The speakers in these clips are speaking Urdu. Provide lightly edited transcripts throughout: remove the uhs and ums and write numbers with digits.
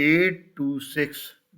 826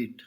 8।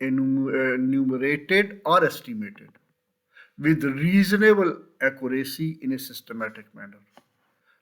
enumerated or estimated with reasonable accuracy in a systematic manner.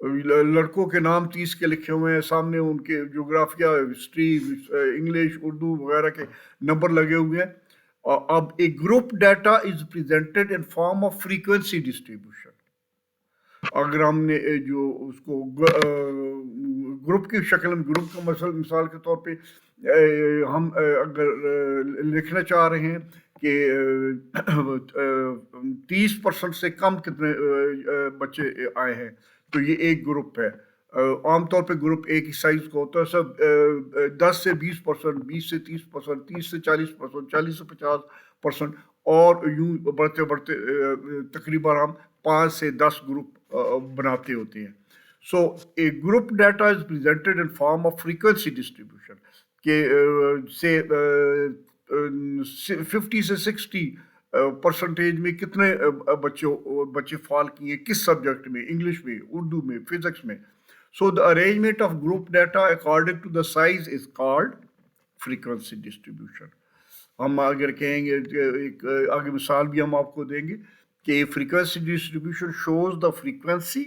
لڑکوں کے نام 30 کے لکھے ہوئے ہیں، سامنے ان کے جغرافیہ، ہسٹری، انگلش، اردو وغیرہ کے نمبر لگے ہوئے ہیں. اب ایک group data is presented in form of frequency distribution. اگر ہم نے جو اس کو گروپ کی شکل میں، گروپ کا مثال کے طور پہ ہم اگر لکھنا چاہ رہے ہیں کہ 30% سے کم کتنے بچے آئے ہیں، تو یہ ایک گروپ ہے. عام طور پہ گروپ ایک ہی سائز کا ہوتا ہے، سب 10 سے 20%، 20 سے 30%، 30 سے 40%، 40 سے 50%، اور یوں بڑھتے بڑھتے تقریباً ہم 5 سے 10 گروپ بناتے ہوتے ہیں. So a group data is presented in form of frequency distribution, کہ سے 50 سے 60% میں کتنے بچے فال کیے کس سبجیکٹ میں، انگلش میں، اردو میں، فزکس میں. So the arrangement of group data according to the size is called frequency distribution. ہم اگر کہیں گے، ایک آگے مثال بھی ہم آپ کو دیں گے کہ frequency distribution shows the frequency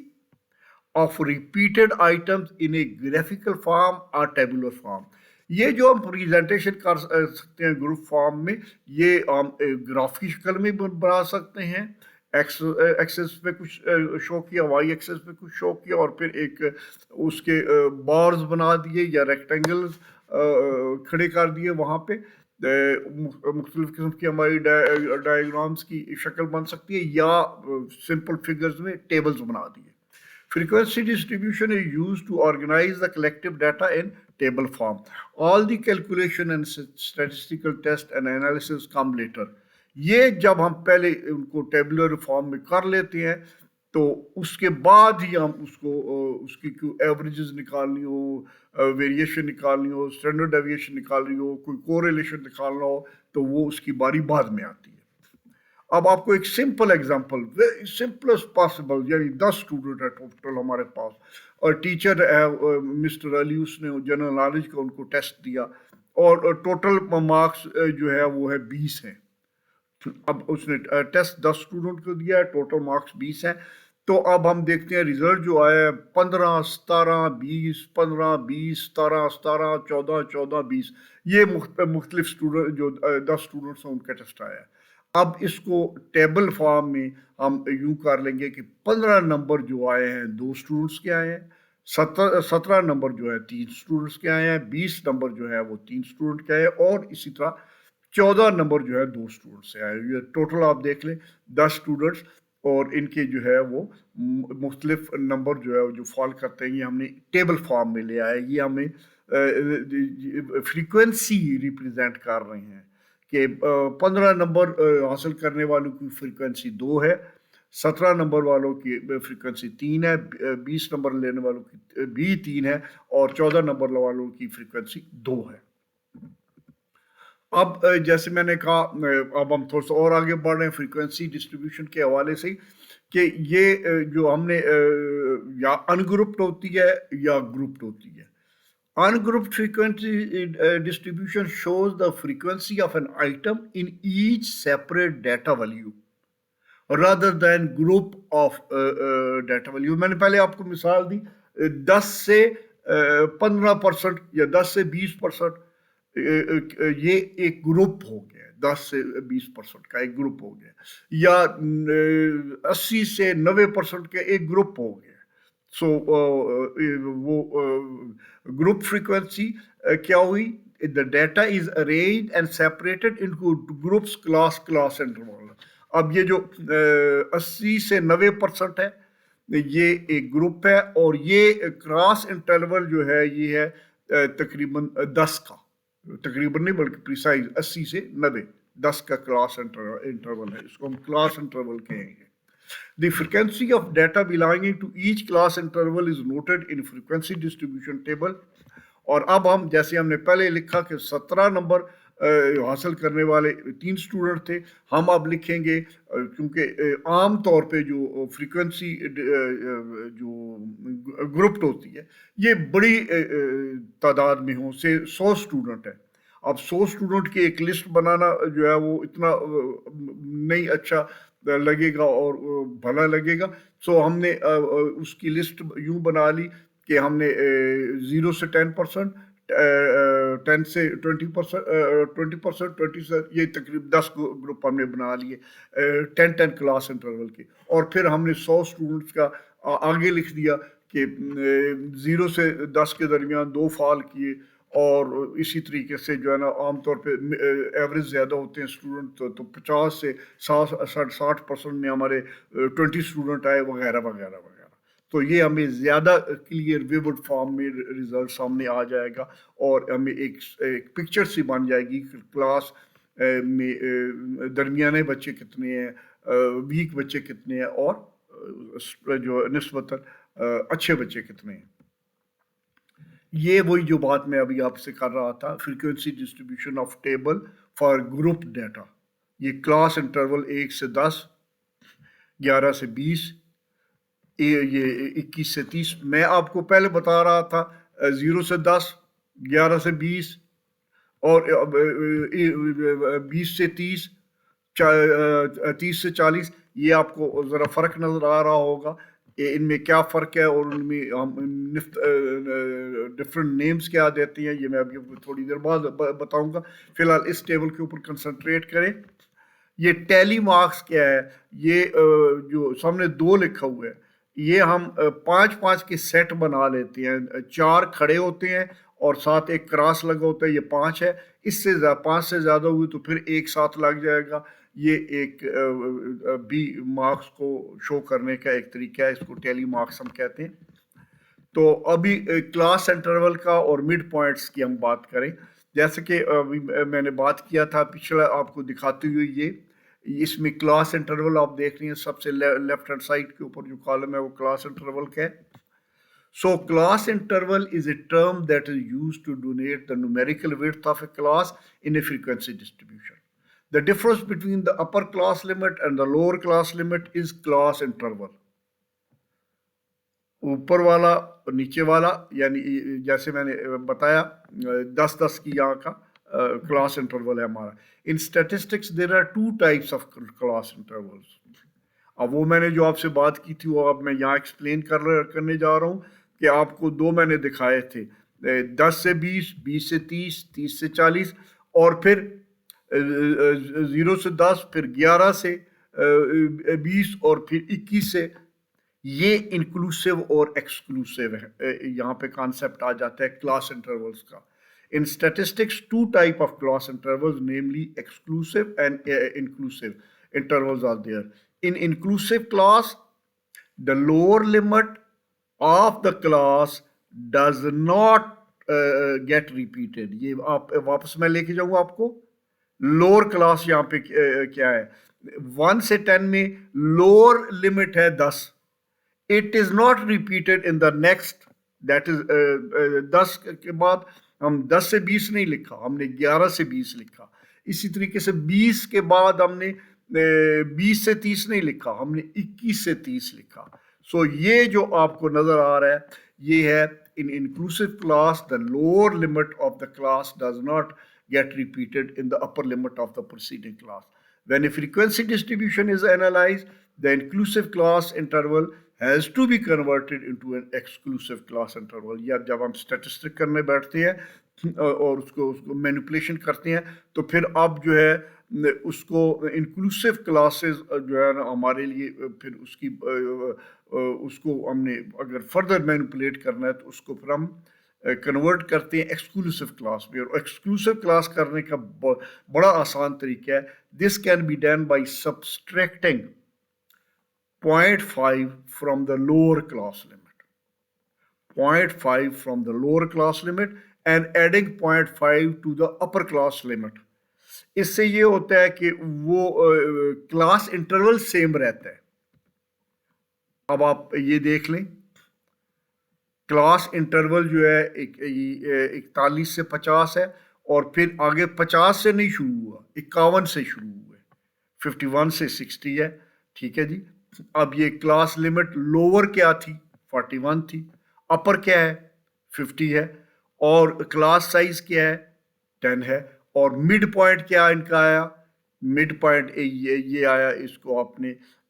of repeated items in a graphical form or tabular form. یہ جو ہم پریزنٹیشن کر سکتے ہیں گروپ فارم میں، یہ ہم گرافی شکل میں بنا سکتے ہیں. ایکسس پہ کچھ شو کیا، وائی ایکسس پہ کچھ شو کیا، اور پھر ایک اس کے بارز بنا دیے یا ریکٹینگلز کھڑے کر دیے. وہاں پہ مختلف قسم کی ہماری ڈائیگرامس کی شکل بن سکتی ہے، یا سمپل فگرز میں ٹیبلز بنا دیے. Frequency distribution is used to organize the collective data in table form. All the calculation and statistical test and analysis come later. یہ جب ہم پہلے ان کو ٹیبولر فارم میں کر لیتے ہیں تو اس کے بعد ہی ہم اس کی ایوریجز نکالنی ہو، ویریشن نکالنی ہو، اسٹینڈرڈ ڈیویشن نکالنی ہو، کوئی کوریلیشن نکالنا ہو، تو وہ اس کی باری بعد میں آتی ہے. اب آپ کو ایک simple example, very simplest possible, یعنی 10 اسٹوڈنٹ ہے ٹوٹل ہمارے پاس، اور ٹیچر ہے مسٹر علی، اس نے جنرل نالج کا ان کو ٹیسٹ دیا، اور ٹوٹل مارکس جو ہے وہ ہے 20 ہیں. اب اس نے ٹیسٹ 10 اسٹوڈنٹ کو دیا ہے، ٹوٹل مارکس 20 ہیں. تو اب ہم دیکھتے ہیں ریزلٹ جو آیا ہے 15 17 20 15 20 17 17 14 14 20. یہ مختلف اسٹوڈنٹ جو 10 اسٹوڈنٹس ہیں ان کا ٹیسٹ آیا ہے. اب اس کو ٹیبل فارم میں ہم یوں کر لیں گے کہ 15 نمبر جو آئے ہیں 2 اسٹوڈنٹس کے آئے ہیں، 17 نمبر جو ہے 3 اسٹوڈنٹس کے آئے ہیں، 20 نمبر جو ہے وہ 3 اسٹوڈنٹ کے آئے ہیں، اور اسی طرح 14 نمبر جو ہے 2 اسٹوڈنٹ سے آئے. یہ ٹوٹل آپ دیکھ لیں 10 اسٹوڈنٹس، اور ان کے جو ہے وہ مختلف نمبر جو ہے جو فال کرتے ہیں، یہ ہم نے ٹیبل فارم میں لے آئے. یہ ہمیں فریکوینسی ریپریزنٹ کر رہے ہیں کہ 15 نمبر حاصل کرنے والوں کی فریکوینسی 2 ہے، 17 نمبر والوں کی فریکوینسی 3 ہے، 20 نمبر لینے والوں کی بھی 3 ہے، اور 14 نمبر والوں کی فریکوینسی 2 ہے. اب جیسے میں نے کہا، اب ہم تھوڑا سا اور آگے بڑھ رہے ہیں فریکوینسی ڈسٹریبیوشن کے حوالے سے، کہ یہ جو ہم نے یا ان گروپڈ ہوتی ہے یا گروپڈ ہوتی ہے. Ungrouped frequency distribution shows the frequency of an item in each separate data value rather than group of data value. میں نے پہلے آپ کو مثال دی 10 سے 15% یا 10 سے 20%، یہ ایک گروپ ہو گیا، 10 سے 20% کا ایک گروپ ہو گیا، یا 80 سے 90% کا ایک گروپ ہو گیا. سو وہ گروپ فریکوینسی کیا ہوئی؟ The data is arranged and separated into groups, class interval. اب یہ جو 80 سے 90% ہے یہ ایک گروپ ہے، اور یہ کلاس انٹرول جو ہے یہ ہے تقریباً 10 کا، تقریباً نہیں بلکہ پریسائز 80 سے 90، 10 کا کلاس انٹرول ہے، اس کو ہم کلاس انٹرول کہیں گے. The frequency of data belonging to each class interval is noted in frequency distribution table. اور اب ہم جیسے ہم نے پہلے لکھا کہ 17 نمبر حاصل کرنے والے 3 اسٹوڈنٹ تھے، ہم اب لکھیں گے کیونکہ عام طور پہ جو فریکوینسی جو گروپڈ ہوتی ہے یہ بڑی تعداد میں ہوں، سے 100 اسٹوڈنٹ ہے. اب 100 اسٹوڈنٹ کی ایک لسٹ بنانا جو ہے وہ اتنا نہیں اچھا لگے گا اور بھلا لگے گا، سو ہم نے اس کی لسٹ یوں بنا لی کہ ہم نے 0 سے 10%, 10 سے 20%, 20%, 20 سے یہ تقریباً 10 گروپ ہم نے بنا لیے 10 کلاس انٹرول کے, اور پھر ہم نے 100 اسٹوڈنٹس کا آگے لکھ دیا کہ 0 سے 10 کے درمیان 2 فال کیے, اور اسی طریقے سے جو ہے نا عام طور پہ ایوریج زیادہ ہوتے ہیں اسٹوڈنٹ, تو 50 سے 60% میں ہمارے 20 اسٹوڈنٹ آئے وغیرہ وغیرہ وغیرہ. تو یہ ہمیں زیادہ کلیئر ویورڈ فارم میں ریزلٹ سامنے آ جائے گا, اور ہمیں ایک پکچر سی بن جائے گی کہ کلاس میں درمیانے بچے کتنے ہیں, ویک بچے کتنے ہیں, اور جو نسبتاً اچھے بچے کتنے ہیں. یہ وہی جو بات میں ابھی آپ سے کر رہا تھا, frequency distribution of table for group data. یہ کلاس انٹرول 1 سے 10, 11 سے 20, یہ 21 سے 30. میں آپ کو پہلے بتا رہا تھا 0 سے 10, 11 سے 20, اور 20 سے 30, 30 سے 40. یہ آپ کو ذرا فرق نظر آ رہا ہوگا کہ ان میں کیا فرق ہے, اور ان میں ہم ڈفرینٹ نیمز کیا دیتے ہیں, یہ میں ابھی تھوڑی دیر بعد بتاؤں گا. فی الحال اس ٹیبل کے اوپر کنسنٹریٹ کریں. یہ ٹیلی مارکس کیا ہے, یہ جو سامنے 2 لکھا ہوا ہے, یہ ہم 5 کے سیٹ بنا لیتے ہیں. 4 کھڑے ہوتے ہیں اور ساتھ ایک کراس لگا ہوتا ہے, یہ 5 ہے. اس سے 5 سے زیادہ ہوئی تو پھر ایک ساتھ لگ جائے گا. یہ ایک بھی مارکس کو شو کرنے کا ایک طریقہ ہے, اس کو ٹیلی مارکس ہم کہتے ہیں. تو ابھی کلاس انٹرول کا اور مڈ پوائنٹس کی ہم بات کریں. جیسے کہ میں نے بات کیا تھا پچھلا آپ کو دکھاتے ہوئے, یہ اس میں کلاس انٹرول آپ دیکھ رہے ہیں, سب سے لیفٹ ہینڈ سائڈ کے اوپر جو کالم ہے وہ کلاس انٹرول کا ہے. So class interval is a term that is used to denote the numerical width of a class in a frequency distribution. The difference between the upper class limit and the lower class limit is class interval. اوپر والا اور نیچے والا, یعنی جیسے میں نے بتایا 10 کی یہاں کا کلاس انٹرول ہے ہمارا. In statistics there are 2 types of class intervals. اب وہ میں نے جو آپ سے بات کی تھی وہ اب میں یہاں ایکسپلین کرنے جا رہا ہوں کہ آپ کو 2 میں نے دکھائے تھے, 10 سے 20, 20 سے 30, 30 سے 40, اور پھر 0 سے 10, پھر 11 سے 20, اور پھر 21 سے. یہ انکلوسیو اور ایکسکلوسیو ہے, یہاں پہ کانسیپٹ آ جاتا ہے کلاس انٹرولز کا. In statistics 2 type of class intervals, namely exclusive and inclusive intervals are there. In inclusive class, the lower limit of the class does not get repeated. یہ آپ واپس میں لے کے جاؤں گا آپ کو. لوور کلاس یہاں پہ کیا ہے, 1 سے 10 میں لوور لمٹ ہے 10. It is not repeated in the next, that is 10 کے بعد ہم 10 سے 20 نہیں لکھا, ہم نے 11 سے 20 لکھا. اسی طریقے سے 20 کے بعد ہم نے 20 سے 30 نہیں لکھا, ہم نے 21 سے 30 لکھا. سو یہ جو آپ کو نظر آ رہا ہے یہ ہے in inclusive class the lower limit of the class does not get repeated in the upper limit of the preceding class. When a frequency distribution is analyzed, the inclusive class interval has to be converted into an exclusive class interval. یا جب ہم اسٹیٹسٹک کرنے بیٹھتے ہیں اور اس کو مینیپولیشن کرتے ہیں تو پھر اب جو ہے اس کو انکلوسیو کلاسز جو ہے نا ہمارے لیے پھر اس کو ہم نے اگر فردر مینیپولیٹ کرنا ہے تو اس کو پھر ہم کنورٹ کرتے ہیں ایکسکلوسیو کلاس میں. اور ایکسکلوسیو کلاس کرنے کا بڑا آسان طریقہ ہے. This can be done by subtracting 0.5 from the lower class limit, 0.5 from the lower class limit and adding 0.5 to the upper class limit. اس سے یہ ہوتا ہے کہ وہ کلاس انٹرول سیم رہتا ہے. اب آپ یہ دیکھ لیں کلاس انٹرول جو ہے 41 سے 50 ہے, اور پھر آگے 50 سے نہیں شروع ہوا, 51 سے شروع ہوا ہے, 51 سے 60 ہے. ٹھیک ہے جی. اب یہ کلاس لمٹ لوور کیا تھی, 41 تھی, اپر کیا ہے 50 ہے, اور کلاس سائز کیا ہے 10 ہے, اور مڈ پوائنٹ کیا ان کا آیا, مڈ پوائنٹ یہ آیا, اس کو آپ نے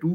2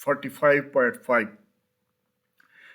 45.5।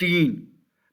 3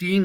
3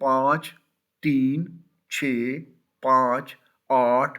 5, 3, 6, 5, 8,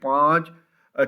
5,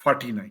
49।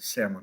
7।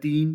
3,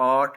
8,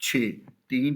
6। 3,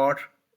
8,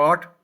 8,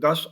10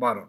12।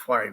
5।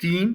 3,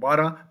12,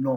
9।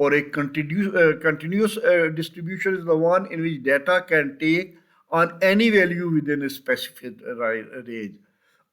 or a continuous distribution is the one in which data can take on any value within a specific range।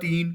3,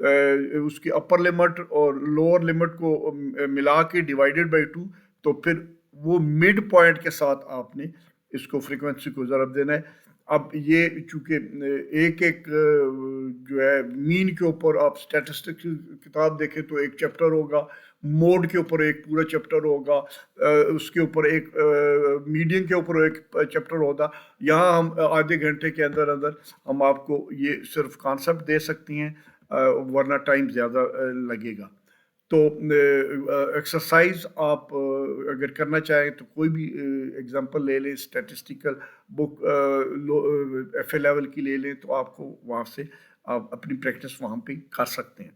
اس کی اپر لمٹ اور لوور لمٹ کو ملا کے ڈیوائیڈڈ بائی 2، تو پھر وہ مڈ پوائنٹ کے ساتھ آپ نے اس کو فریکوینسی کو ضرب دینا ہے۔ اب یہ چونکہ ایک جو ہے مین کے اوپر آپ اسٹیٹسٹکس کتاب دیکھیں تو ایک چیپٹر ہوگا، موڈ کے اوپر ایک پورا چیپٹر ہوگا، اس کے اوپر ایک میڈین کے اوپر ایک چیپٹر ہوگا۔ یہاں ہم آدھے گھنٹے کے اندر ہم آپ کو یہ صرف کانسیپٹ دے سکتی ہیں، ورنہ ٹائم زیادہ لگے گا۔ تو ایکسرسائز آپ اگر کرنا چاہیں تو کوئی بھی ایگزامپل لے لیں، statistical book F A level کی لے لیں، تو آپ کو وہاں سے آپ اپنی پریکٹس وہاں پہ کر سکتے ہیں۔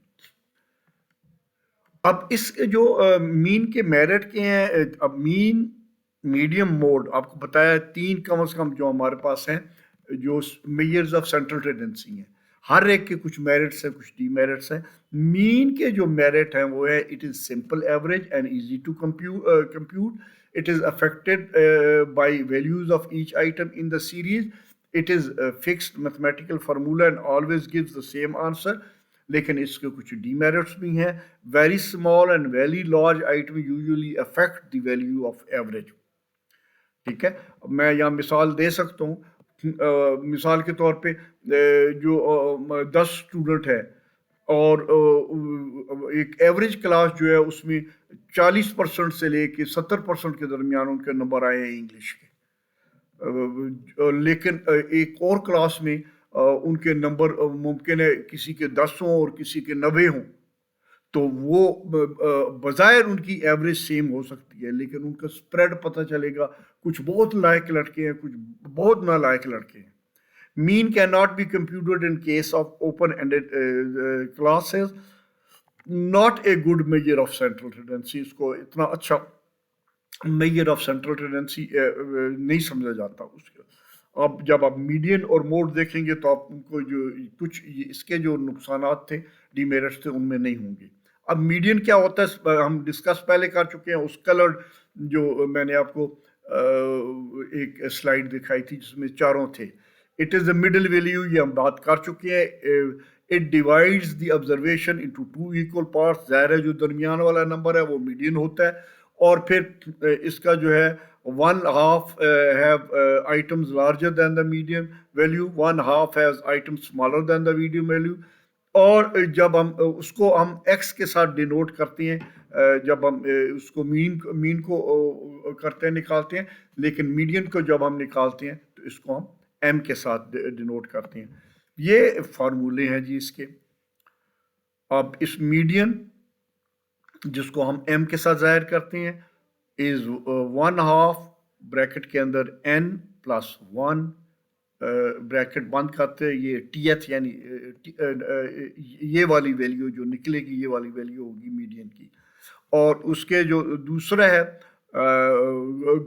اب اس جو مین کے میرٹ کے ہیں، اب مین، میڈیم، موڈ، آپ کو بتایا 3 کم از کم جو ہمارے پاس ہیں جو میجرز آف سینٹرل ٹینڈنسی ہیں، ہر ایک کے کچھ میرٹس ہیں کچھ ڈی میرٹس ہیں۔ مین کے جو میرٹ ہیں وہ ہے it is simple average and easy to compute, it is affected by values of each item in the series, it is fixed mathematical formula and always gives the same answer. لیکن اس کے کچھ ڈی میرٹس بھی ہیں، very small and very large item usually affect the value of average. ٹھیک ہے، میں یہاں مثال دے سکتا ہوں، مثال کے طور پہ جو 10 اسٹوڈنٹ ہے اور ایک ایوریج کلاس جو ہے اس میں 40% سے لے کے 70% کے درمیان ان کے نمبر آئے ہیں انگلش کے، لیکن ایک اور کلاس میں ان کے نمبر ممکن ہے کسی کے 10 ہوں اور کسی کے 90 ہوں، تو وہ بظاہر ان کی ایوریج سیم ہو سکتی ہے، لیکن ان کا سپریڈ پتہ چلے گا، کچھ بہت لائق لڑکے ہیں، کچھ بہت نالائق لڑکے ہیں۔ Mean cannot be computed in case of open-ended classes. Not a good measure of central tendency. اس کو اتنا اچھا measure of central tendency نہیں سمجھا جاتا اس کے۔ اب جب آپ میڈین اور موڈ دیکھیں گے تو آپ کو جو کچھ اس کے جو نقصانات تھے، ڈی میرٹس تھے، ان میں نہیں ہوں گے۔ اب میڈین کیا ہوتا ہے ہم ڈسکس پہلے کر چکے ہیں، اس کلرڈ جو میں نے آپ کو ایک سلائیڈ دکھائی تھی جس میں چاروں تھے، it is a middle value, یہ ہم بات کر چکے ہیں۔ It divides the observation into 2 equal parts, ظاہر ہے جو درمیان والا نمبر ہے وہ میڈین ہوتا ہے، اور پھر اس کا جو ہے 1/2 have items larger than the median value, 1/2 has items smaller than the median value، اور جب ہم اس کو ہم ایکس کے ساتھ ڈینوٹ کرتے ہیں، جب ہم اس کو مین کو کرتے ہیں نکالتے ہیں، لیکن میڈین کو جب ہم نکالتے ہیں تو اس کو ہم ایم کے ساتھ ڈینوٹ کرتے ہیں۔ یہ فارمولے ہیں جی اس کے۔ اب اس میڈین جس کو ہم ایم کے ساتھ ظاہر کرتے ہیں از 1/2 بریکٹ کے اندر n پلس 1 بریکٹ بند کرتے ہیں، یہ ٹی ایتھ یعنی یہ والی ویلیو جو نکلے گی، یہ والی ویلیو ہوگی میڈین کی۔ اور اس کے جو دوسرا ہے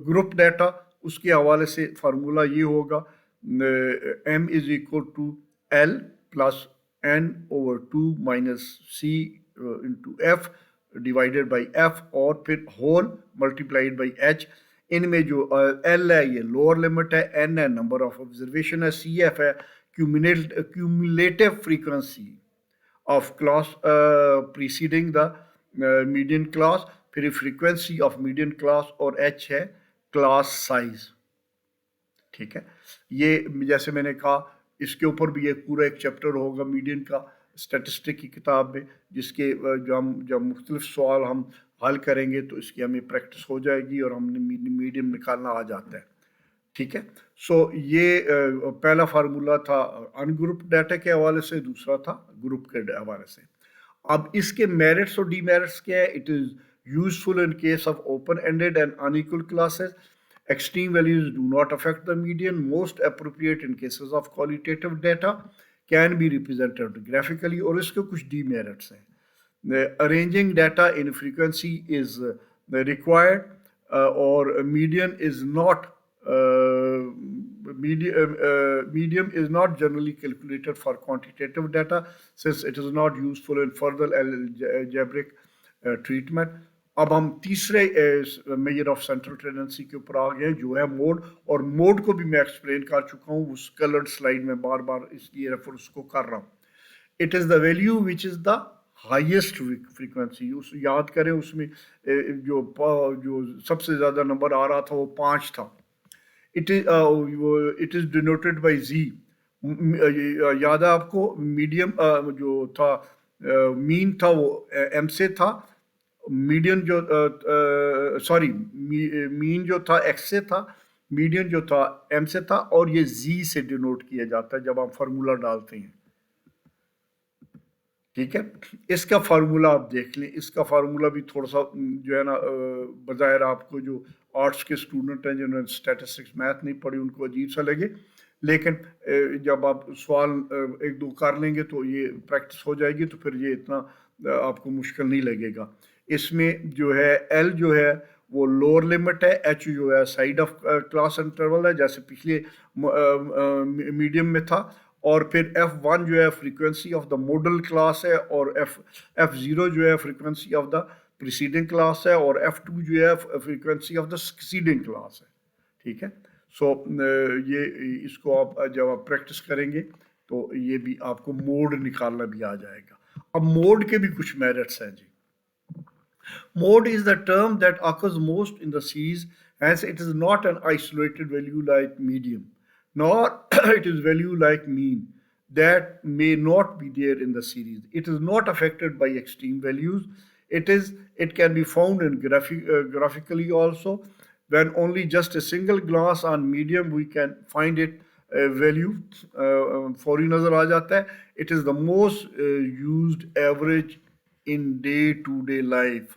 گروپ ڈیٹا، اس کے حوالے سے فارمولا یہ ہوگا m is equal to l plus n over 2 minus c into f divided by f، اور پھر ہول ملٹیپلائڈ بائی h۔ ان میں جو l ہے یہ لوور لمٹ ہے، n ہے نمبر آف آبزرویشن ہے، سی ایف ہے cumulative frequency of class preceding the median class, پھر فریکوینسی آف میڈین کلاس، اور h ہے کلاس سائز۔ ٹھیک ہے، یہ جیسے میں نے کہا اس کے اوپر بھی ایک پورا ایک چیپٹر ہوگا میڈین کا اسٹیٹسٹک کی کتاب میں، جس کے جب مختلف سوال ہم حل کریں گے تو اس کی ہمیں پریکٹس ہو جائے گی اور ہم نے میڈیم نکالنا آ جاتا ہے۔ ٹھیک ہے، سو یہ پہلا فارمولا تھا ان گروپ ڈیٹا کے حوالے سے، دوسرا تھا گروپ کے حوالے سے۔ اب اس کے میرٹس اور ڈی میرٹس کیا ہے؟ It is useful in case of open ended and in equal classes, extreme values do not affect the median, most appropriate in cases of qualitative data, can be represented graphically، اور اس کے کچھ ڈی میرٹس ہیں۔ arranging data in frequency is required، اور median is not medium is not generally calculated for quantitative data since it is not useful in further algebraic treatment۔ اب ہم تیسرے میجر آف سینٹرل ٹینڈنسی کے اوپر آ گئے جو ہے موڈ، اور موڈ کو بھی میں ایکسپلین کر چکا ہوں اس کلرڈ سلائیڈ میں، بار بار اس لیے ریفر اس کو کر رہا ہوں۔ It is the value which is the highest frequency. اس یاد کریں اس میں جو سب سے زیادہ نمبر آ رہا تھا وہ 5 تھا. اٹ از ڈینوٹیڈ بائی زی. یاد ہے آپ کو میڈیم جو تھا مین تھا وہ ایم سے تھا, میڈین جو سوری مین جو تھا ایکس سے تھا, میڈین جو تھا ایم سے تھا, اور یہ زی سے ڈینوٹ کیا جاتا ہے جب آپ فارمولا ڈالتے ہیں. ٹھیک ہے, اس کا فارمولا آپ دیکھ لیں. اس کا فارمولا بھی تھوڑا سا جو ہے نا بظاہر آپ کو جو آرٹس کے اسٹوڈنٹ ہیں جنہوں نے اسٹیٹسٹکس میتھ نہیں پڑھی ان کو عجیب سا لگے, لیکن جب آپ سوال ایک دو کر لیں گے تو یہ پریکٹس ہو جائے گی تو پھر یہ اتنا آپ کو مشکل نہیں لگے گا. اس میں جو ہے ایل جو ہے وہ لوور لمٹ ہے, ایچ جو ہے سائڈ آف کلاس انٹرول ہے جیسے پچھلے میڈیم میں تھا, اور پھر F1 جو ہے frequency of the model class ہے, اور F0 جو ہے frequency of the preceding class ہے, اور F2 جو ہے frequency of the succeeding class ہے. ٹھیک ہے, سو یہ اس کو آپ جب آپ پریکٹس کریں گے تو یہ بھی آپ کو موڈ نکالنا بھی آ جائے گا. اب موڈ کے بھی کچھ میرٹس ہیں جی. Mode is the term that occurs most in the series, hence it is not an isolated value like median, nor it is value like mean that may not be there in the series. It is not affected by extreme values. It can be found in graphically also. When only just a single glance on medium we can find it value فوری نظر آ جاتا ہے. It is the most used average in day to day life.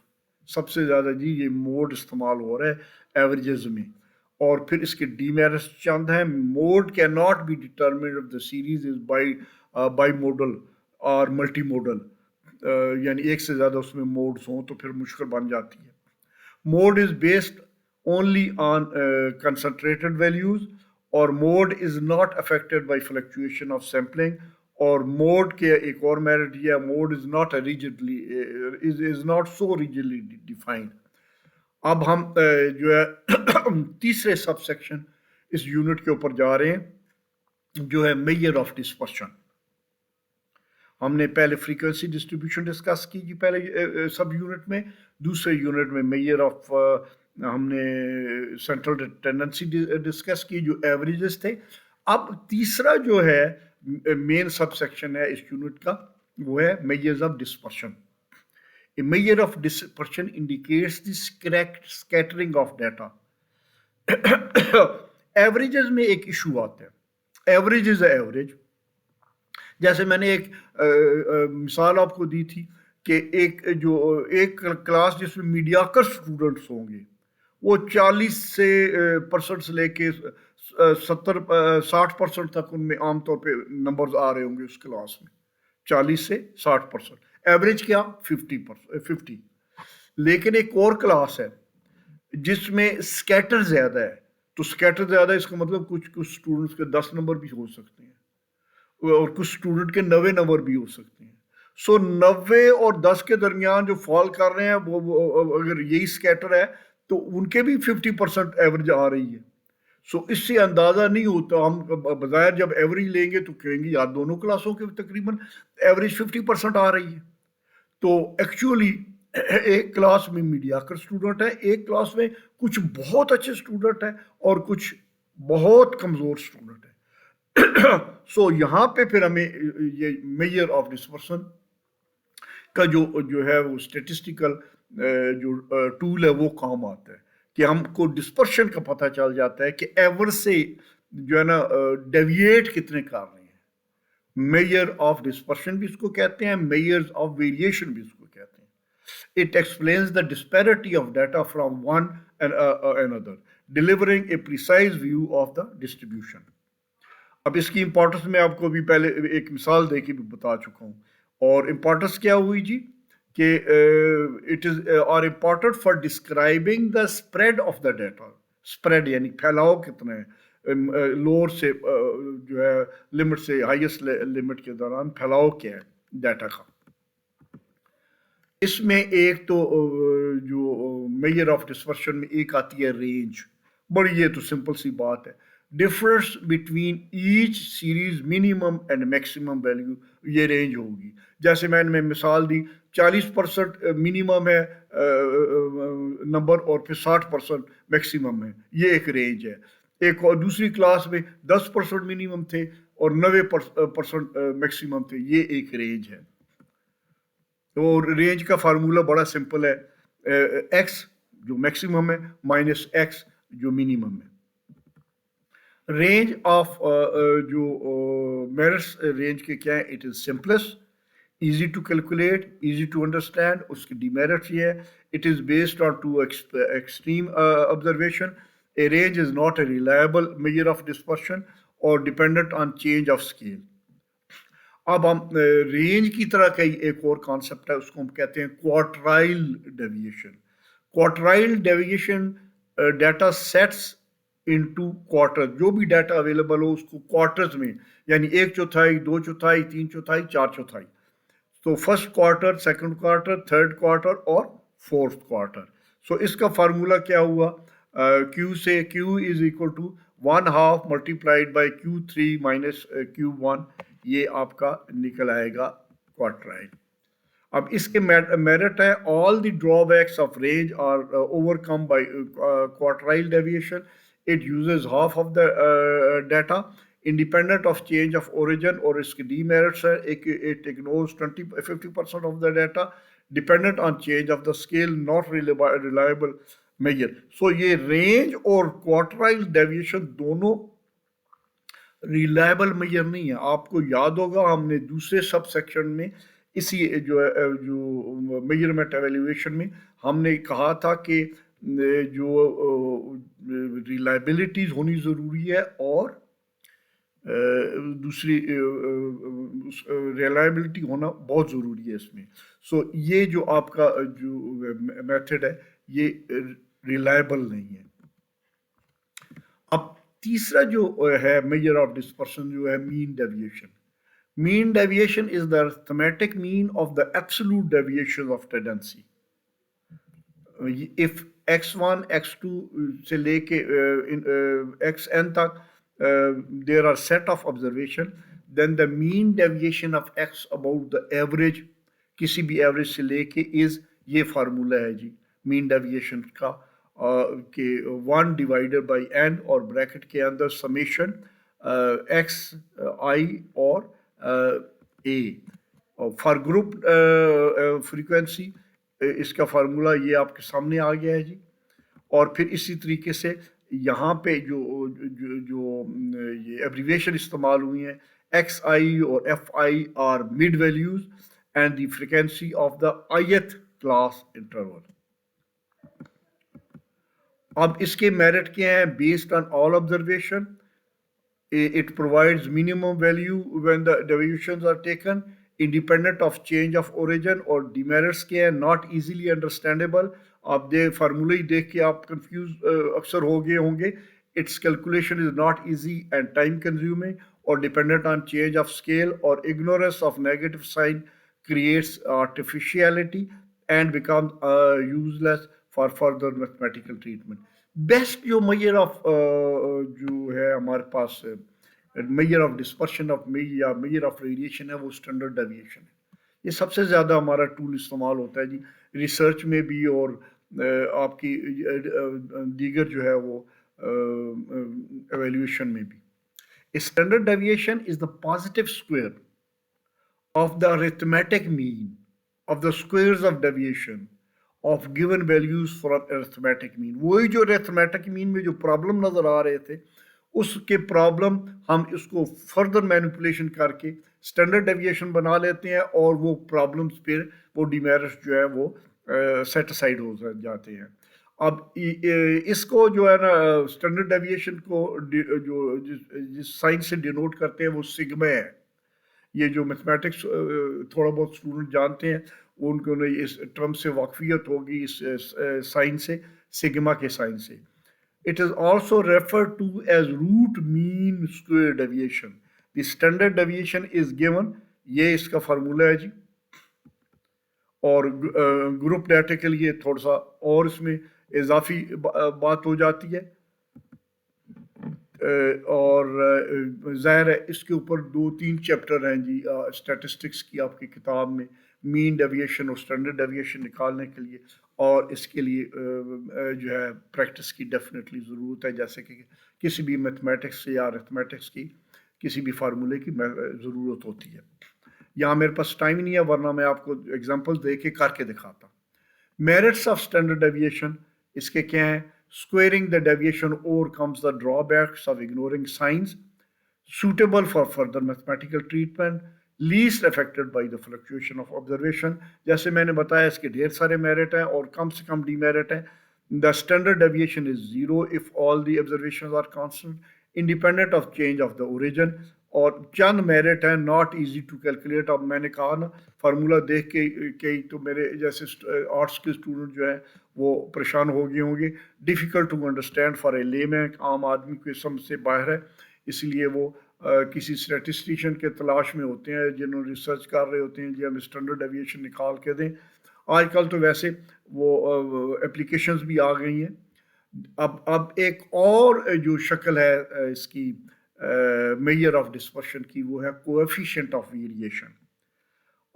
سب سے زیادہ جی یہ موڈ استعمال ہو رہا ہے ایوریجز میں. اور پھر اس کے ڈی میرٹس چند ہیں. Mode can not be determined if the series is bimodal اور ملٹی موڈل, یعنی ایک سے زیادہ اس میں موڈز ہوں تو پھر مشکل بن جاتی ہے. Mode is based only on concentrated values, اور mode is not affected by fluctuation of sampling. اور موڈ کے ایک اور میرٹ یہ ہے, mode is not rigidly is not so rigidly defined. اب ہم جو ہے تیسرے سب سیکشن اس یونٹ کے اوپر جا رہے ہیں جو ہے میجر آف ڈسپرشن. ہم نے پہلے فریکوینسی ڈسٹریبیوشن ڈسکس کی جی پہلے سب یونٹ میں. دوسرے یونٹ میں میجر آف ہم نے سینٹرل ٹینڈنسی ڈسکس کی جو ایوریجز تھے. اب تیسرا جو ہے مین سب سیکشن ہے اس یونٹ کا وہ ہے measures of dispersion. A measure of dispersion indicates the scattering of data. Averages میں ایک ایشو آتا ہے. Average is average. جیسے میں نے ایک مثال آپ کو دی تھی کہ ایک کلاس جس میں میڈیاکر اسٹوڈنٹس ہوں گے وہ 40 سے% سے لے کے 60% تک ان میں عام طور پہ نمبرز آ رہے ہوں گے اس کلاس میں, 40 سے 60%. ایوریج کیا 50. لیکن ایک اور کلاس ہے جس میں سکیٹر زیادہ ہے, تو سکیٹر زیادہ اس کا مطلب کچھ اسٹوڈنٹس کے 10 نمبر بھی ہو سکتے ہیں اور کچھ اسٹوڈنٹ کے 90 نمبر بھی ہو سکتے ہیں. سو 90 اور 10 کے درمیان جو فال کر رہے ہیں وہ اگر یہی سکیٹر ہے تو ان کے بھی 50% ایوریج آ رہی ہے. سو اس سے اندازہ نہیں ہوتا. ہم بظاہر جب ایوریج لیں گے تو کہیں گے یار دونوں کلاسوں کے تقریباً ایوریج 50% آ رہی ہے. تو ایکچولی ایک کلاس میں میڈیاکر اسٹوڈنٹ ہے, ایک کلاس میں کچھ بہت اچھے اسٹوڈنٹ ہیں اور کچھ بہت کمزور اسٹوڈنٹ ہیں. سو یہاں پہ پھر ہمیں یہ میجر آف ڈسپرشن کا جو ہے وہ اسٹیٹسٹیکل جو ٹول ہے وہ کام آتا ہے کہ ہم کو ڈسپرشن کا پتہ چل جاتا ہے کہ ایور سے جو ہے نا ڈیویٹ کتنے کر رہے ہیں. میجر آف ڈسپرشن بھی اس کو کہتے ہیں, میجرز آف ویریشن بھی اس کو کہتے ہیں. It explains the disparity of data from one and another, delivering a precise view of the distribution. اب اس کی امپورٹنس میں آپ کو بھی پہلے ایک مثال دے کے بھی بتا چکا ہوں. اور امپورٹنس کیا ہوئی جی کہ it is are important for describing the spread of the data. spread یعنی پھیلاؤ کتنا ہے لوور سے جو ہے لمٹ سے ہائیسٹ لمٹ کے دوران پھیلاؤ کیا ہے ڈیٹا کا. اس میں ایک تو جو میجر آف ڈسپرشن میں ایک آتی ہے رینج. بڑی یہ تو سمپل سی بات ہے. Difference between each series minimum and maximum value یہ رینج ہوگی. جیسے میں نے مثال دی 40% منیمم ہے نمبر اور پھر 60% میکسیمم ہے, یہ ایک رینج ہے. ایک اور دوسری کلاس میں 10% منیمم تھے اور 90% میکسیمم تھے, یہ ایک رینج ہے. اور رینج کا فارمولا بڑا سمپل ہے, ایکس جو میکسیمم ہے مائنس ایکس جو منیمم ہے. رینج آف جو میرٹس رینج کے کیا ہیں, it is simplest, easy to calculate, easy to understand. اس کی ڈیمیرٹس یہ ہے, it is based on two extreme observation. A range is not a reliable measure of dispersion اور dependent on change of scale. اب ہم رینج کی طرح کا ایک اور کانسیپٹ ہے, اس کو ہم کہتے ہیں quartile deviation. Quartile deviation data sets into quarter, جو بھی ڈیٹا اویلیبل ہو اس کو کوارٹرز میں, یعنی 1/4, 2/4, 3/4, 4/4. تو first quarter, second quarter, third quarter اور فورتھ کوارٹر. سو اس کا فارمولا کیا ہوا, Q سے Q is equal to 1/2 multiplied by Q3 مائنس Q1, یہ آپ کا نکل آئے گا کوارٹرائل. اب اس کے میرٹ ہے, all the drawbacks of range are overcome by quartile deviation. It uses half of the data independent of change of origin, اور اس کے demerits ہے, it ignores 50% of the data dependent on change of the scale, not reliable measure. So یہ range اور quartile deviation دونوں ریلائبل میجر نہیں ہے. آپ کو یاد ہوگا ہم نے دوسرے سب سیکشن میں اسی جو میجرمنٹ ایویلیویشن میں ہم نے کہا تھا کہ جو ریلائبلٹیز ہونی ضروری ہے اور دوسری ریلائبلٹی ہونا بہت ضروری ہے اس میں. سو یہ جو آپ کا جو میتھڈ ہے یہ ریلائبل نہیں ہے. اب تیسرا جو ہے میجر آف ڈسپرشن جو ہے مین deviation. Mean deviation is the arithmetic mean of the absolute deviation of tendency. If x1, x2 سے لے کے xn تک there are set of observation, then the mean deviation of x about the average, کسی بھی ایوریج سے لے کے is, یہ فارمولا ہے جی mean deviation کا, کہ 1 divided by n اور بریکٹ کے اندر summation x I اور A. فار گروپ فریکوینسی اس کا فارمولا یہ آپ کے سامنے آ گیا ہے جی. اور پھر اسی طریقے سے یہاں پہ جو یہ ایبریویشن استعمال ہوئی ہیں, ایکس آئی اور F I are mid values and the frequency of the ith class interval. اب اس کے میرٹ کیا ہیں, based on all observation. It provides minimum value when the deviations are taken, independent of change of origin, اور demerits کے ہیں not easily understandable. آپ فارمولہ ہی دیکھ کے آپ کنفیوز اکثر ہو گئے ہوں گے. Its calculation is not easy and time consuming, اور dependent on change of scale, اور ignorance of negative sign creates artificiality and becomes useless for further mathematical treatment. Best جو میجر آف جو ہے ہمارے پاس میجر آف ڈسپرشن آف یا میجر آف ریڈیشن ہے وہ اسٹینڈرڈ ڈیویشن ہے. یہ سب سے زیادہ ہمارا ٹول استعمال ہوتا ہے جی ریسرچ میں بھی اور آپ کی دیگر جو ہے وہ ایویلیویشن میں بھی. Standard deviation is the positive square of the arithmetic mean of the squares of deviation of given values from arithmetic mean. وہی جو arithmetic mean میں جو پرابلم نظر آ رہے تھے اس کے پرابلم ہم اس کو فردر مینیپولیشن کر کے اسٹینڈرڈ ڈیویشن بنا لیتے ہیں اور وہ پرابلمس پھر وہ ڈیمیرٹس جو ہے وہ سیٹ اسائڈ ہو جاتے ہیں. اب اس کو جو ہے نا اسٹینڈرڈ ڈیویشن کو جو جس سائن سے ڈینوٹ کرتے ہیں وہ سگما ہے. یہ جو میتھمیٹکس تھوڑا بہت اسٹوڈنٹ جانتے ہیں ان کو اس ٹرم سے واقفیت ہوگی اس سائن سے, سگما کے سائن سے. It is also referred to as root mean square deviation. The standard deviation is given, یہ اس کا فارمولا ہے جی. اور گروپ ڈیٹا کے لیے تھوڑا سا اور اس میں اضافی بات ہو جاتی ہے. اور ظاہر ہے اس کے اوپر 2-3 چیپٹر ہیں جی اسٹیٹسٹکس کی آپ کی کتاب میں، مین ڈیویشن اور اسٹینڈرڈ ڈیویشن نکالنے کے لیے، اور اس کے لیے جو ہے پریکٹس کی ڈیفینیٹلی ضرورت ہے، جیسے کہ کسی بھی میتھمیٹکس یا ارتھمیٹکس کی کسی بھی فارمولے کی ضرورت ہوتی ہے۔ یہاں میرے پاس ٹائم نہیں ہے، ورنہ میں آپ کو ایگزامپل دے کے کر کے دکھاتا۔ میرٹس آف اسٹینڈرڈ ڈیویشن اس کے کیا ہیں؟ Squaring the deviation overcomes the drawbacks of ignoring signs, suitable for further mathematical treatment, least affected by the fluctuation of observation۔ جیسے میں نے بتایا اس کے ڈھیر سارے میرٹ ہیں اور کم سے کم ڈی میرٹ ہیں۔ The standard deviation is 0 if all the observations are constant, independent of change of the origin۔ اور چند میرٹ ہیں not easy to calculate۔ اب میں نے کہا نا فارمولہ دیکھ کے کئی تو میرے جیسے آرٹس کے اسٹوڈنٹ جو ہیں وہ پریشان ہو گئے ہوں گے، difficult to understand for a layman، عام آدمی کو سمجھ سے باہر ہے، اس لیے وہ کسی اسٹیٹسٹیشین کے تلاش میں ہوتے ہیں جنہوں نے ریسرچ کر رہے ہوتے ہیں جی ہم اسٹینڈرڈ ڈیویشن نکال کے دیں۔ آج کل تو ویسے وہ اپلیکیشنز بھی آ گئی ہیں۔ اب ایک اور جو شکل ہے اس کی میجر آف ڈسپرشن کی، وہ ہے کوایفیشنٹ آف ویریشن۔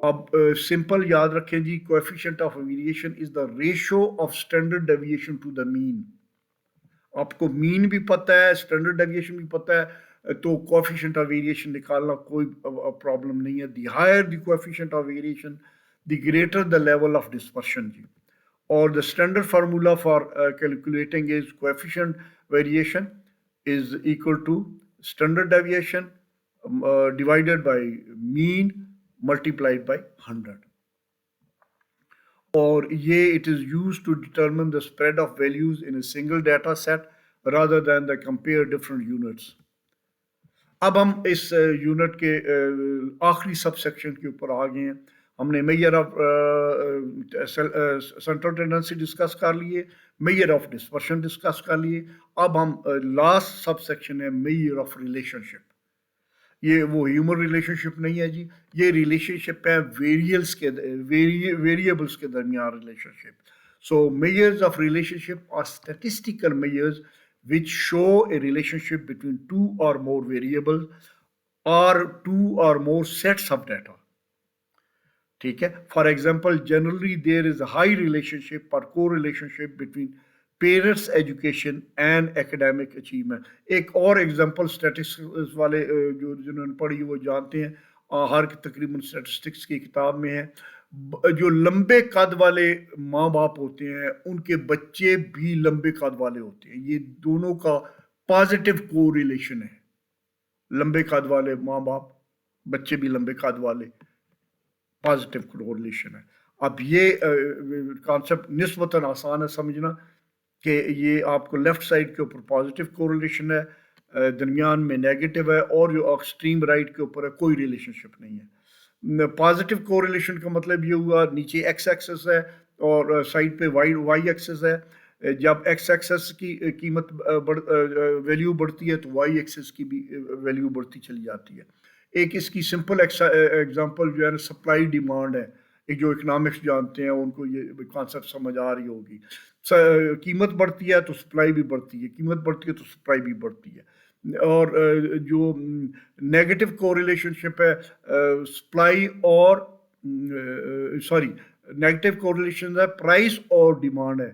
اب سمپل یاد رکھیں جی، coefficient of variation is the ratio of standard deviation to the mean. آپ کو مین بھی پتہ ہے، اسٹینڈرڈ ڈیویشن بھی پتہ ہے، تو کوایفیشنٹ آف ویریشن نکالنا کوئی پرابلم نہیں ہے۔ The higher the coefficient of variation the greater the level of dispersion جی۔ اور the standard formula for calculating is coefficient variation is equal to standard deviation divided by mean multiplied by 100۔ اور یہ it is used to determine the spread of values in a single data set rather than the compare different units۔ اب ہم اس یونٹ کے آخری سب سیکشن کے اوپر آ گئے ہیں۔ ہم نے measure of central tendency discuss کر لیے، میجر آف ڈسپرشن ڈسکس کر لیے۔ اب ہم لاسٹ سب سیکشن ہے میجر آف ریلیشن شپ۔ یہ وہ ہیومن ریلیشن شپ نہیں ہے جی، یہ ریلیشن شپ ہے ویریبلس کے درمیان relationship. So measures of relationship are statistical measures which show a relationship between two or more variables or two or more sets of data۔ ٹھیک ہے، for example generally there is a high relationship or correlationship between parents education and academic achievement۔ ایک اور ایگزامپل اسٹیٹسٹکس والے جنہوں نے پڑھی وہ جانتے ہیں، ہر تقریباً اسٹیٹسٹکس کی کتاب میں ہے، جو لمبے قد والے ماں باپ ہوتے ہیں ان کے بچے بھی لمبے قد والے ہوتے ہیں۔ یہ دونوں کا پازیٹیو کو ریلیشن ہے، لمبے قد والے ماں باپ، بچے بھی لمبے قد والے، پازیٹیو کو ریلیشن ہے۔ اب یہ کانسیپٹ نسبتاً آسان ہے سمجھنا کہ یہ آپ کو لیفٹ سائڈ کے اوپر پازیٹیو کو ریلیشن ہے، درمیان میں نیگیٹو ہے، اور جو ایکسٹریم رائٹ کے اوپر ہے کوئی ریلیشن شپ نہیں ہے۔ پازیٹیو کوریلیشن کا مطلب یہ ہوا نیچے ایکس ایکسس ہے اور سائڈ پہ وائی ایکسس ہے۔ جب ایکس ایکسس کی قیمت ویلیو بڑھتی ہے تو وائی ایکسس کی بھی ویلیو بڑھتی چلی جاتی ہے۔ ایک اس کی سمپل ایگزامپل جو ہے نا سپلائی ڈیمانڈ ہے، ایک جو اکنامکس جانتے ہیں ان کو یہ کانسیپٹ سمجھ آ رہی ہوگی۔ قیمت بڑھتی ہے تو سپلائی بھی بڑھتی ہے، قیمت بڑھتی ہے تو سپلائی بھی بڑھتی ہے۔ اور جو نیگیٹو کوریلیشن شپ ہے سپلائی اور نیگیٹو کوریلیشن ہے پرائس اور ڈیمانڈ ہے،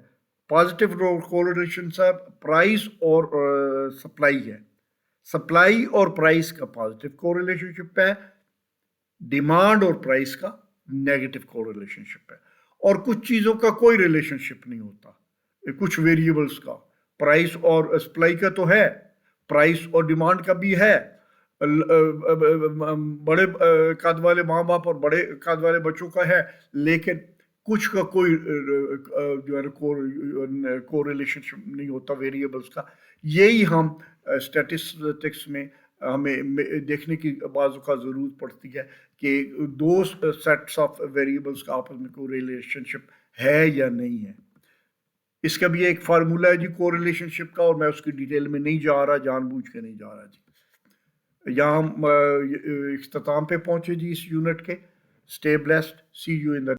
پازیٹیو کوریلیشن ہے پرائس اور سپلائی ہے، سپلائی اور پرائس کا پازیٹیو کوریلیشن شپ ہے، ڈیمانڈ اور پرائس کا نیگیٹو کوریلیشن شپ ہے۔ اور کچھ چیزوں کا کوئی ریلیشن شپ نہیں ہوتا، کچھ ویریبلس کا، پرائس اور سپلائی کا تو ہے، پرائس اور ڈیمانڈ کا بھی ہے، بڑے قد والے ماں باپ اور بڑے قد والے بچوں کا ہے، لیکن کچھ کا کوئی جو ہے کوریلیشن شپ نہیں ہوتا ویریبلس کا۔ یہی ہم اسٹیٹسٹکس میں ہمیں دیکھنے کی بعض اوقات ضرورت پڑتی ہے کہ دو سیٹس آف ویریبلس کا آپس میں کوئی ریلیشن شپ ہے یا نہیں ہے۔ اس کا بھی ایک فارمولہ ہے جی کوریلیشن شپ کا، اور میں اس کی ڈیٹیل میں نہیں جا رہا، جان بوجھ کے نہیں جا رہا جی۔ یہاں ہم اختتام پہ پہنچے جی اس یونٹ کے۔ Stay blessed, see you in the